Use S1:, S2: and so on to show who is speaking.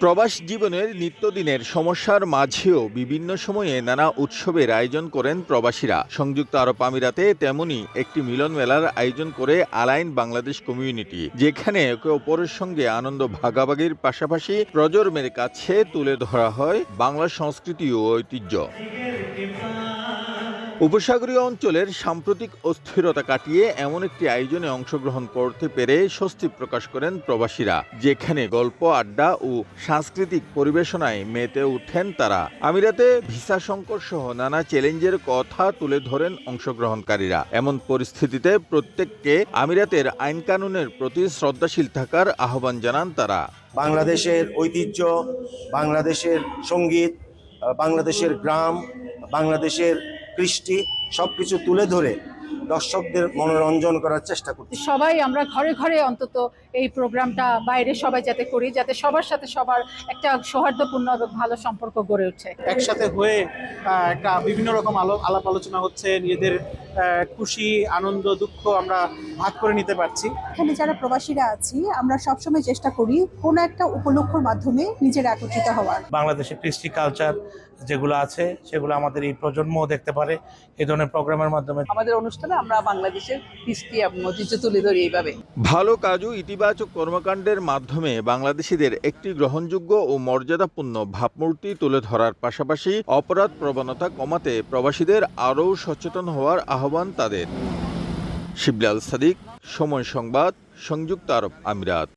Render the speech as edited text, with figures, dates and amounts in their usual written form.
S1: প্রবাস জীবনের নিত্যদিনের সমস্যার মাঝেও বিভিন্ন সময়ে নানা উৎসবের আয়োজন করেন প্রবাসীরা। সংযুক্ত আরব আমিরাতে তেমনি একটি মিলন মেলার আয়োজন করে আলাইন বাংলাদেশ কমিউনিটি, যেখানে একে অপরের সঙ্গে আনন্দ ভাগাভাগির পাশাপাশি প্রজন্মের কাছে তুলে ধরা হয় বাংলা সংস্কৃতি ও ঐতিহ্য। উপসাগরীয় অঞ্চলের সাম্প্রতিক অস্থিরতা কাটিয়ে এমন একটি আয়োজনে অংশগ্রহণ করতে পেরে স্বস্তি প্রকাশ করেন প্রবাসীরা, যেখানে গল্প, আড্ডা ও সাংস্কৃতিক পরিবেশনায় মেতে ওঠেন তারা। আমিরাতে ভিসা সংকট সহ নানা চ্যালেঞ্জের কথা তুলে ধরেন অংশগ্রহণকারীরা। এমন পরিস্থিতিতে প্রত্যেককে আমিরাতের আইন কানুনের প্রতি শ্রদ্ধাশীল থাকার আহ্বান জানান তারা।
S2: বাংলাদেশের ঐতিহ্য, বাংলাদেশের সঙ্গীত, বাংলাদেশের গ্রাম, বাংলাদেশের কৃষ্টি সবকিছু তুলে ধরে দর্শকদের মনোরঞ্জন করার চেষ্টা করছি।
S3: সবাই আমরা ঘরে ঘরে অন্তত এই প্রোগ্রামটা বাইরে সবাই যাতে করি, যাতে সবার সাথে সবার একটা সৌহার্দ্যপূর্ণ এবং ভালো সম্পর্ক গড়ে ওঠে।
S4: একসাথে হয়ে একটা বিভিন্ন রকম আলাপ আলোচনা হচ্ছে, নিজেদের খুশি, আনন্দ, দুঃখ আমরা ভাগ করে নিতে পারছি।
S5: এখানে যারা প্রবাসীরা আছি আমরা সবসময় চেষ্টা করি কোনো একটা উপলক্ষের মাধ্যমে নিজেরা একত্রিত হওয়ার।
S6: বাংলাদেশের কৃষ্টি কালচার যেগুলো আছে সেগুলো আমাদের এই প্রজন্মও দেখতে পারে এই ধরনের প্রোগ্রামের মাধ্যমে।
S7: আমাদের অনুষ্ঠানে আমরা বাংলাদেশের কৃষ্টি এবং ঐতিহ্য তুলে ধরি এইভাবে।
S1: ভালো কাজ ও ইতিবাচক কর্মকাণ্ডের মাধ্যমে বাংলাদেশিদের একটি গ্রহণযোগ্য ও মর্যাদাপূর্ণ ভাবমূর্তি তুলে ধরার পাশাপাশি অপরাধ প্রবণতা কমাতে প্রবাসীদের আরও সচেতন হওয়ার আহ্বান তাদের। শিবলি আল সাদিক, সময় সংবাদ, সংযুক্ত আরব আমিরাত।